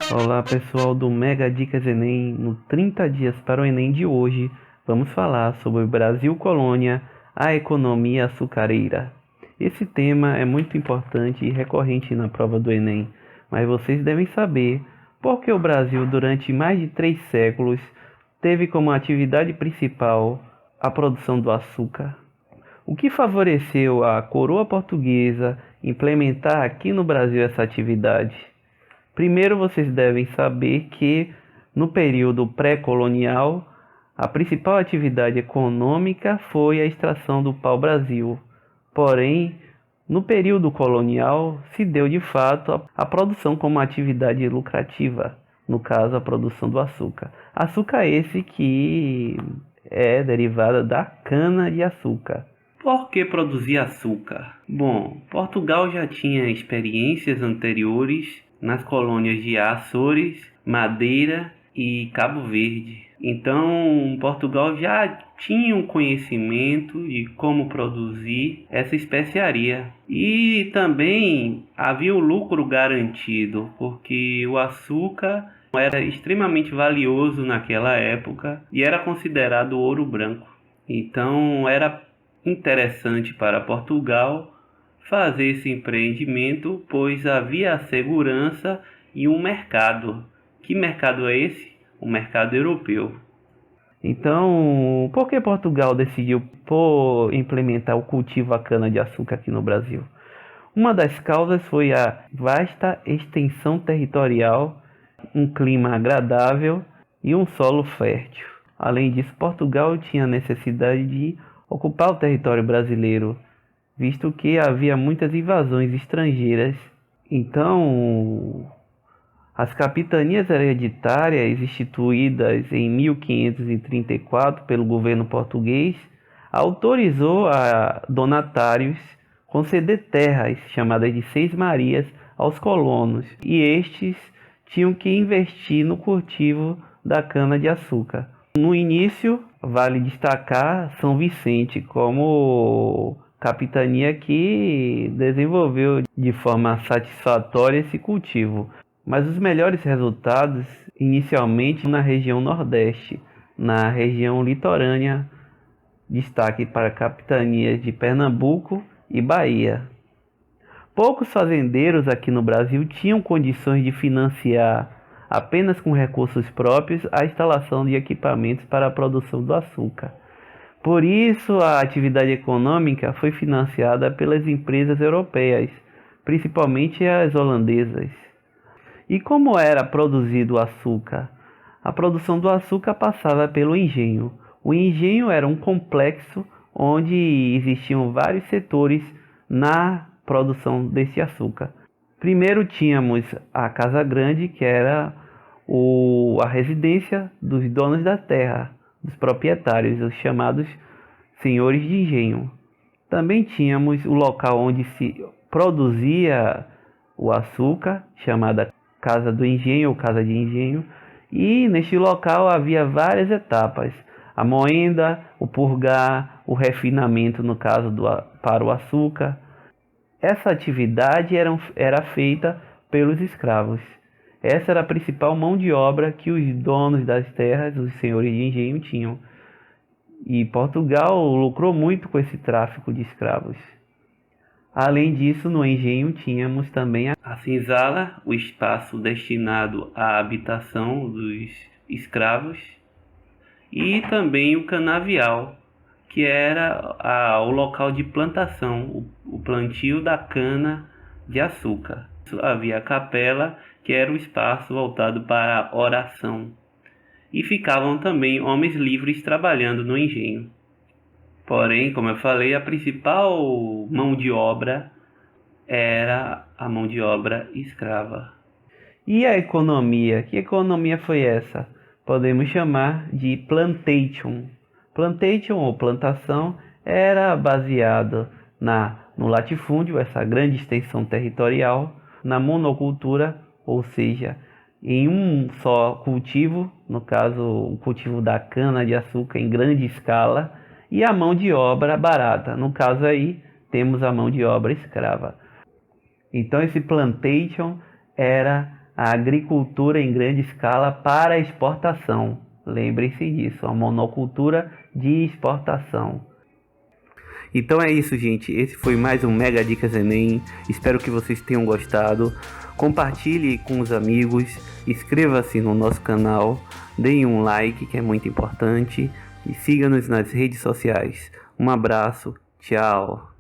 Olá pessoal do Mega Dicas Enem. No 30 dias para o Enem de hoje, vamos falar sobre o Brasil Colônia, a economia açucareira. Esse tema é muito importante e recorrente na prova do Enem, mas vocês devem saber por que o Brasil, durante mais de 3 séculos, teve como atividade principal a produção do açúcar. O que favoreceu a coroa portuguesa implementar aqui no Brasil essa atividade? Primeiro, vocês devem saber que no período pré-colonial, a principal atividade econômica foi a extração do pau-brasil. Porém, no período colonial, se deu de fato a produção como atividade lucrativa, no caso, a produção do açúcar. Açúcar esse que é derivada da cana-de-açúcar. Por que produzir açúcar? Bom, Portugal já tinha experiências anteriores nas colônias de Açores, Madeira e Cabo Verde. Então, Portugal já tinha um conhecimento de como produzir essa especiaria. E também havia o lucro garantido, porque o açúcar era extremamente valioso naquela época e era considerado ouro branco. Então, era interessante para Portugal fazer esse empreendimento, pois havia a segurança e um mercado. Que mercado é esse? O mercado europeu. Então, por que Portugal decidiu implementar o cultivo da cana-de-açúcar aqui no Brasil? Uma das causas foi a vasta extensão territorial, um clima agradável e um solo fértil. Além disso, Portugal tinha necessidade de ocupar o território brasileiro, visto que havia muitas invasões estrangeiras. Então, as capitanias hereditárias instituídas em 1534 pelo governo português autorizou a donatários conceder terras chamadas de Seis Marias aos colonos, e estes tinham que investir no cultivo da cana-de-açúcar. No início, vale destacar São Vicente como capitania que desenvolveu de forma satisfatória esse cultivo, mas os melhores resultados inicialmente na região Nordeste, na região litorânea, destaque para capitanias de Pernambuco e Bahia. Poucos fazendeiros aqui no Brasil tinham condições de financiar apenas com recursos próprios a instalação de equipamentos para a produção do açúcar. Por isso, a atividade econômica foi financiada pelas empresas europeias, principalmente as holandesas. E como era produzido o açúcar? A produção do açúcar passava pelo engenho. O engenho era um complexo onde existiam vários setores na produção desse açúcar. Primeiro tínhamos a Casa Grande, que era a residência dos donos da terra, dos proprietários, os chamados senhores de engenho. Também tínhamos o local onde se produzia o açúcar, chamada Casa do Engenho ou Casa de Engenho, e neste local havia várias etapas: a moenda, o purgar, o refinamento, no caso para o açúcar. Essa atividade era feita pelos escravos. Essa era a principal mão de obra que os donos das terras, os senhores de engenho, tinham. E Portugal lucrou muito com esse tráfico de escravos. Além disso, no engenho tínhamos também a senzala, o espaço destinado à habitação dos escravos, e também o canavial, que era o local de plantação, o plantio da cana-de-açúcar. Havia a capela, que era o espaço voltado para a oração. E ficavam também homens livres trabalhando no engenho. Porém, como eu falei, a principal mão de obra era a mão de obra escrava. E a economia? Que economia foi essa? Podemos chamar de plantation. Plantation ou plantação era baseado no latifúndio, essa grande extensão territorial, na monocultura, ou seja, em um só cultivo, no caso o cultivo da cana-de-açúcar em grande escala, e a mão de obra barata. No caso aí temos a mão de obra escrava. Então esse plantation era a agricultura em grande escala para exportação. Lembrem-se disso, a monocultura de exportação. Então é isso, gente. Esse foi mais um Mega Dicas Enem. Espero que vocês tenham gostado. Compartilhe com os amigos. Inscreva-se no nosso canal. Deem um like, que é muito importante. E siga-nos nas redes sociais. Um abraço. Tchau.